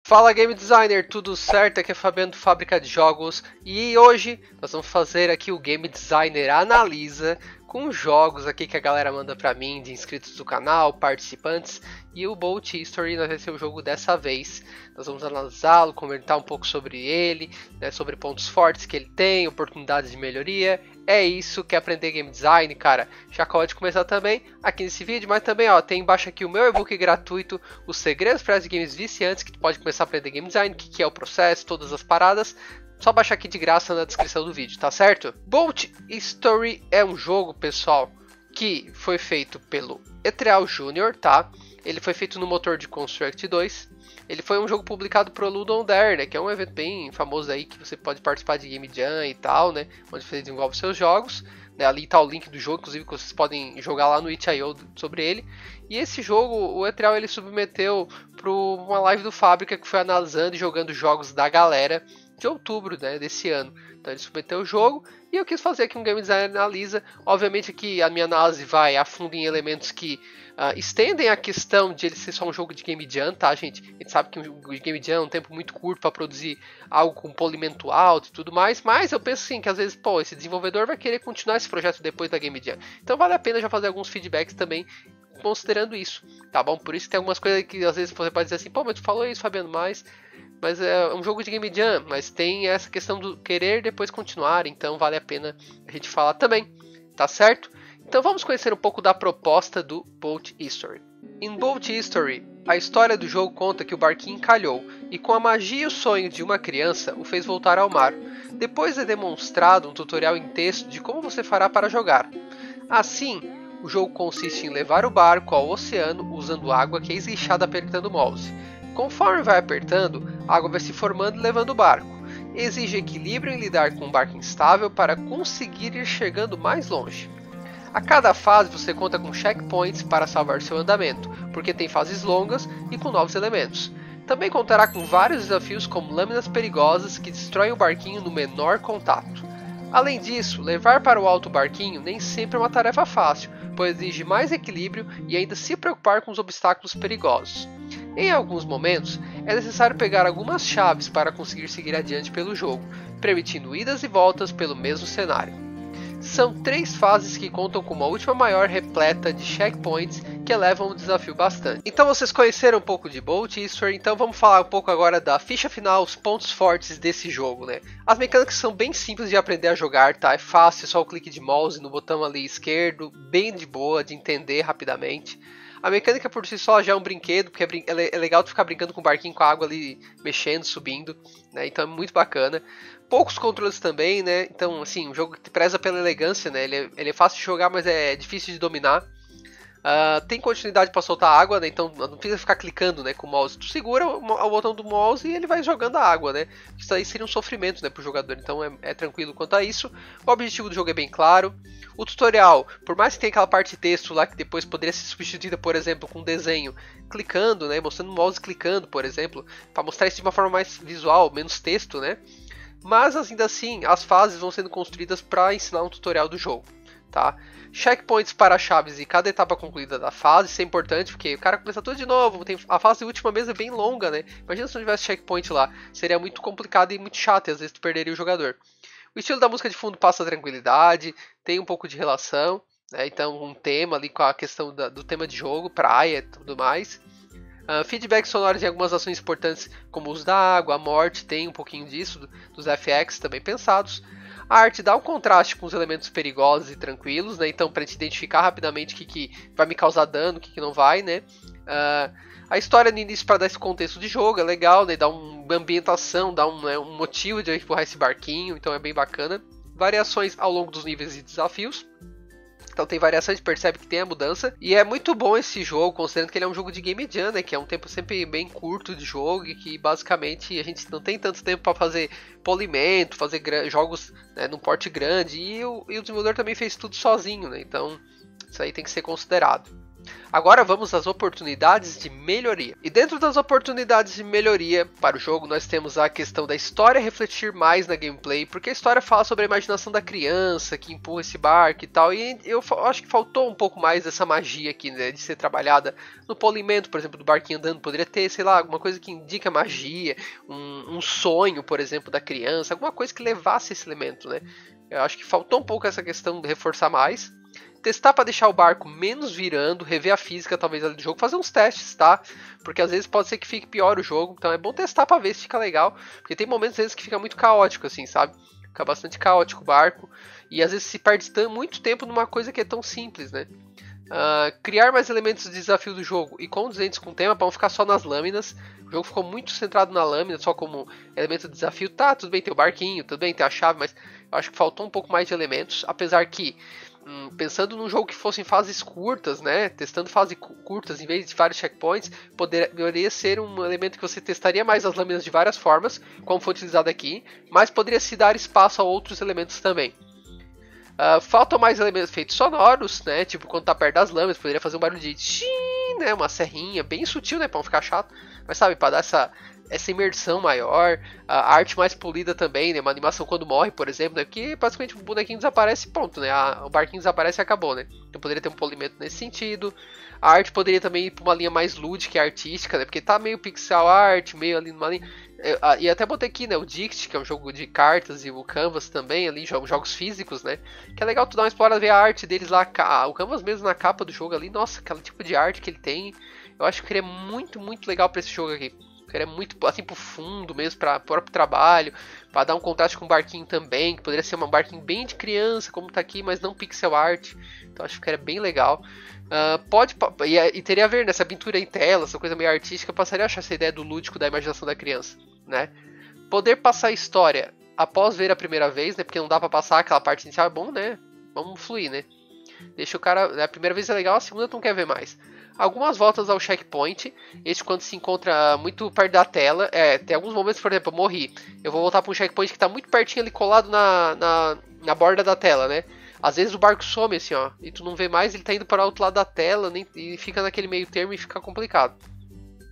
Fala Game Designer, tudo certo? Aqui é Fabiano do Fábrica de Jogos e hoje nós vamos fazer aqui o Game Designer Analisa com jogos aqui que a galera manda pra mim, de inscritos do canal, participantes, e o Bolt History vai ser o jogo dessa vez. Nós vamos analisá-lo, comentar um pouco sobre ele, né, sobre pontos fortes que ele tem, oportunidades de melhoria. É isso, quer aprender Game Design, cara? Já pode começar também aqui nesse vídeo, mas também ó, tem embaixo aqui o meu e-book gratuito, Os Segredos para as Games Viciantes, que tu pode começar a aprender Game Design, o que é o processo, todas as paradas. Só baixar aqui de graça na descrição do vídeo, tá certo? Bolt History é um jogo, pessoal, que foi feito pelo Etrial Jr., tá? Ele foi feito no motor de Construct 2. Ele foi um jogo publicado pro Ludon Dare, né? Que é um evento bem famoso aí, que você pode participar de Game Jam e tal, né? Onde você desenvolve seus jogos. Né? Ali tá o link do jogo, inclusive, que vocês podem jogar lá no itch.io sobre ele. E esse jogo, o Etrial, ele submeteu para uma live do Fábrica, que foi analisando e jogando jogos da galera de outubro, né, desse ano. Então ele submeteu o jogo e eu quis fazer aqui um Game Design Analisa. Obviamente que a minha análise vai a fundo em elementos que estendem a questão de ele ser só um jogo de Game Jam, tá, gente? A gente sabe que o Game Jam é um tempo muito curto para produzir algo com polimento alto e tudo mais, mas eu penso assim que às vezes, pô, esse desenvolvedor vai querer continuar esse projeto depois da Game Jam. Então vale a pena já fazer alguns feedbacks também considerando isso, tá bom? Por isso que tem algumas coisas que às vezes você pode dizer assim, pô, mas tu falou isso, Fabiano, mas é um jogo de Game Jam, mas tem essa questão do querer depois continuar, então vale a pena a gente falar também, tá certo? Então vamos conhecer um pouco da proposta do Bolt History. Em Bolt History, a história do jogo conta que o barquinho encalhou e com a magia e o sonho de uma criança o fez voltar ao mar. Depois é demonstrado um tutorial em texto de como você fará para jogar. Assim, o jogo consiste em levar o barco ao oceano usando água que é esguichada apertando o mouse. Conforme vai apertando, a água vai se formando e levando o barco. Exige equilíbrio em lidar com um barco instável para conseguir ir chegando mais longe. A cada fase você conta com checkpoints para salvar seu andamento, porque tem fases longas e com novos elementos. Também contará com vários desafios como lâminas perigosas que destroem o barquinho no menor contato. Além disso, levar para o alto barquinho nem sempre é uma tarefa fácil, pois exige mais equilíbrio e ainda se preocupar com os obstáculos perigosos. Em alguns momentos, é necessário pegar algumas chaves para conseguir seguir adiante pelo jogo, permitindo idas e voltas pelo mesmo cenário. São 3 fases que contam com uma última maior repleta de checkpoints que elevam o desafio bastante. Então vocês conheceram um pouco de Bolt History, então vamos falar um pouco agora da ficha final, os pontos fortes desse jogo, né? As mecânicas são bem simples de aprender a jogar, tá? É fácil, é só o clique de mouse no botão ali esquerdo, bem de boa de entender rapidamente. A mecânica por si só já é um brinquedo, porque é legal tu ficar brincando com o barquinho com a água ali, mexendo, subindo, né? Então é muito bacana. Poucos controles também, né? Então, assim, um jogo que preza pela elegância, né? Ele é fácil de jogar, mas é difícil de dominar. Tem continuidade para soltar água, né? Então não precisa ficar clicando, né, com o mouse. Tu segura o botão do mouse e ele vai jogando a água, né? Isso aí seria um sofrimento, né, pro jogador. Então é tranquilo quanto a isso. O objetivo do jogo é bem claro. O tutorial, por mais que tenha aquela parte de texto lá que depois poderia ser substituída, por exemplo, com um desenho, clicando, né, mostrando o mouse clicando, por exemplo, para mostrar isso de uma forma mais visual, menos texto, né? Mas ainda assim, as fases vão sendo construídas para ensinar um tutorial do jogo, tá? Checkpoints para chaves e cada etapa concluída da fase, isso é importante, porque o cara começa tudo de novo, a fase última mesmo é bem longa, né? Imagina se não tivesse checkpoint lá, seria muito complicado e muito chato, e às vezes tu perderia o jogador. O estilo da música de fundo passa tranquilidade, tem um pouco de relação, né? Então um tema ali com a questão do tema de jogo, praia e tudo mais. Feedback sonoros em algumas ações importantes, como o uso da água, a morte, tem um pouquinho disso, dos FX também pensados. A arte dá um contraste com os elementos perigosos e tranquilos, né? Então, para a gente identificar rapidamente o que vai me causar dano, o que não vai, né? A história no início, para dar esse contexto de jogo, é legal, né? Dá uma ambientação, dá um motivo de eu empurrar esse barquinho, então é bem bacana. Variações ao longo dos níveis e desafios. Então tem variação, a gente percebe que tem a mudança. E é muito bom esse jogo, considerando que ele é um jogo de Game Jam, né? Que é um tempo sempre bem curto de jogo e que basicamente a gente não tem tanto tempo para fazer polimento, fazer jogos, né, num porte grande. E o desenvolvedor também fez tudo sozinho, né? Então isso aí tem que ser considerado. Agora vamos às oportunidades de melhoria. E dentro das oportunidades de melhoria para o jogo, nós temos a questão da história refletir mais na gameplay, porque a história fala sobre a imaginação da criança que empurra esse barco e tal, e eu acho que faltou um pouco mais dessa magia aqui, né, de ser trabalhada no polimento, por exemplo, do barquinho andando, poderia ter, sei lá, alguma coisa que indica magia, um sonho, por exemplo, da criança, alguma coisa que levasse esse elemento, né. Eu acho que faltou um pouco essa questão de reforçar mais. Testar para deixar o barco menos virando, rever a física talvez ali do jogo, fazer uns testes, tá? Porque às vezes pode ser que fique pior o jogo, então é bom testar para ver se fica legal, porque tem momentos às vezes que fica muito caótico assim, sabe? Fica bastante caótico o barco e às vezes se perde muito tempo numa coisa que é tão simples, né? Criar mais elementos de desafio do jogo e condizentes com o tema para não ficar só nas lâminas. O jogo ficou muito centrado na lâmina, só como elemento de desafio. Tá, tudo bem, tem o barquinho, tudo bem, tem a chave, mas eu acho que faltou um pouco mais de elementos, apesar que pensando num jogo que fossem fases curtas, né, testando fases curtas em vez de vários checkpoints, poderia ser um elemento que você testaria mais as lâminas de várias formas, como foi utilizado aqui, mas poderia se dar espaço a outros elementos também. Faltam mais elementos feitos sonoros, né, tipo quando tá perto das lâminas, poderia fazer um barulho de tchim, né, uma serrinha bem sutil, né, pra não ficar chato, mas sabe, para dar essa imersão maior, a arte mais polida também, né? Uma animação quando morre, por exemplo, né? Porque basicamente o bonequinho desaparece e pronto, né? O barquinho desaparece e acabou, né? Então poderia ter um polimento nesse sentido. A arte poderia também ir para uma linha mais lúdica e artística, né? Porque tá meio pixel art, meio ali numa linha... E até botei aqui, né? O Dict, que é um jogo de cartas, e o Canvas também, ali, jogos físicos, né? Que é legal tu dar uma explorada, ver a arte deles lá, o Canvas mesmo na capa do jogo ali, nossa, aquele tipo de arte que ele tem, eu acho que ele é muito, muito legal para esse jogo aqui. Ele é muito assim pro fundo mesmo, para o próprio trabalho, para dar um contraste com o barquinho também, que poderia ser um barquinho bem de criança, como tá aqui, mas não pixel art. Então acho que era bem legal. E teria a ver nessa pintura em tela, essa coisa meio artística, passaria a achar essa ideia do lúdico da imaginação da criança, né? Poder passar a história após ver a primeira vez, né? Porque não dá para passar aquela parte inicial, é bom, né? Vamos fluir, né? Deixa o cara, a primeira vez é legal, a segunda tu não quer ver mais. Algumas voltas ao checkpoint, este quando se encontra muito perto da tela, tem alguns momentos, por exemplo, eu morri, eu vou voltar para um checkpoint que está muito pertinho ali, colado na borda da tela, né? Às vezes o barco some assim, ó, e tu não vê mais, ele tá indo para o outro lado da tela, e fica naquele meio termo e fica complicado.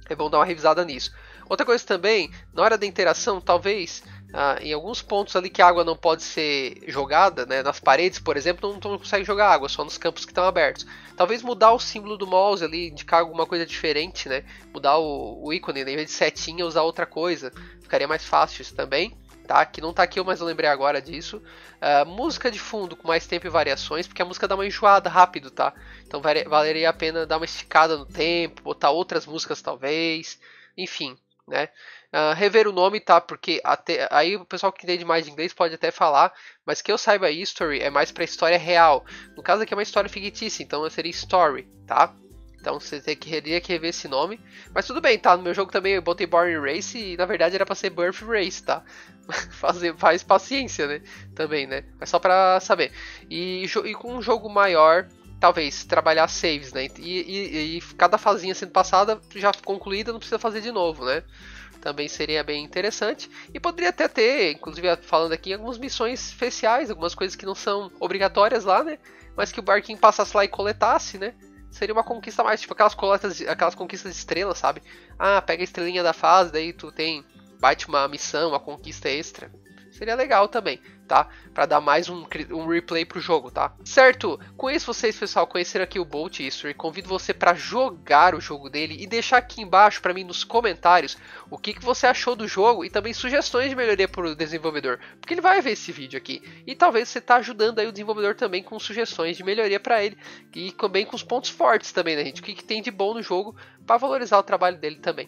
É bom dar uma revisada nisso. Outra coisa também, na hora da interação, talvez... em alguns pontos ali que a água não pode ser jogada, né, nas paredes, por exemplo, não consegue jogar água, só nos campos que estão abertos. Talvez mudar o símbolo do mouse ali, indicar alguma coisa diferente, né, mudar o ícone, né, em vez de setinha, usar outra coisa, ficaria mais fácil isso também. Tá, que não tá aqui, mas eu lembrei agora disso. Música de fundo com mais tempo e variações, porque a música dá uma enjoada rápido, tá? Então valeria a pena dar uma esticada no tempo, botar outras músicas talvez, enfim, né? Rever o nome, tá? Porque até aí o pessoal que entende mais de inglês pode até falar, mas que eu saiba, history é mais pra história real. No caso aqui é uma história fictícia, então seria story, tá? Então você teria que rever esse nome. Mas tudo bem, tá? No meu jogo também eu botei Born Race e na verdade era pra ser Birth Race, tá? Faz paciência, né? Também, né? Mas só pra saber. E com um jogo maior, talvez trabalhar saves, né? E cada fazinha sendo passada, já concluída, não precisa fazer de novo, né? Também seria bem interessante. E poderia até ter, inclusive falando aqui, algumas missões especiais, algumas coisas que não são obrigatórias lá, né? Mas que o barquinho passasse lá e coletasse, né? Seria uma conquista mais, tipo aquelas conquistas de estrelas, sabe? Pega a estrelinha da fase, daí tu bate uma missão, uma conquista extra. Seria legal também, tá? Pra dar mais um replay pro jogo, tá? Certo? Com isso vocês, pessoal, conheceram aqui o Bolt History. Convido você pra jogar o jogo dele e deixar aqui embaixo pra mim nos comentários o que você achou do jogo e também sugestões de melhoria pro desenvolvedor. Porque ele vai ver esse vídeo aqui. E talvez você tá ajudando aí o desenvolvedor também com sugestões de melhoria pra ele. E também com os pontos fortes também, né, gente? O que tem de bom no jogo pra valorizar o trabalho dele também.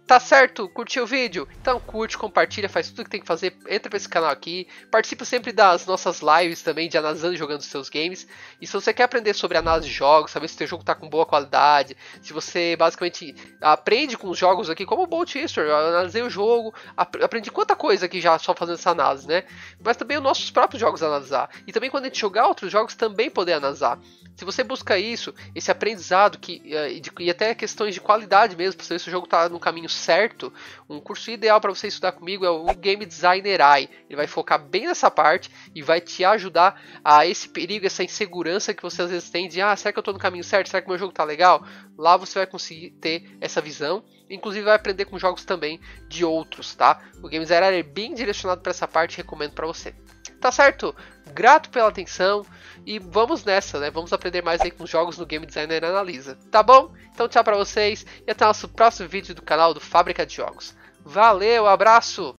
Tá certo? Curtiu o vídeo? Então curte, compartilha, faz tudo que tem que fazer, entra pra esse canal aqui, participa sempre das nossas lives também de analisando e jogando os seus games. E se você quer aprender sobre análise de jogos, saber se o seu jogo tá com boa qualidade, se você basicamente aprende com os jogos aqui, como o Bolt History, eu analisei o jogo, aprendi quanta coisa aqui já só fazendo essa análise, né? Mas também os nossos próprios jogos analisar. E também quando a gente jogar outros jogos também poder analisar. Se você busca isso, esse aprendizado e até questões de qualidade mesmo, pra saber se o jogo tá no caminho certo, um curso ideal para você estudar comigo é o Game Designer AI. Ele vai focar bem nessa parte e vai te ajudar a esse perigo, essa insegurança que você às vezes tem de será que eu estou no caminho certo? Será que meu jogo tá legal? Lá você vai conseguir ter essa visão. Inclusive vai aprender com jogos também de outros, tá? O Game Designer AI é bem direcionado para essa parte, recomendo para você. Tá certo? Grato pela atenção e vamos nessa, né? Vamos aprender mais aí com jogos no Game Designer Analisa. Tá bom? Então tchau pra vocês e até o nosso próximo vídeo do canal do Fábrica de Jogos. Valeu, abraço!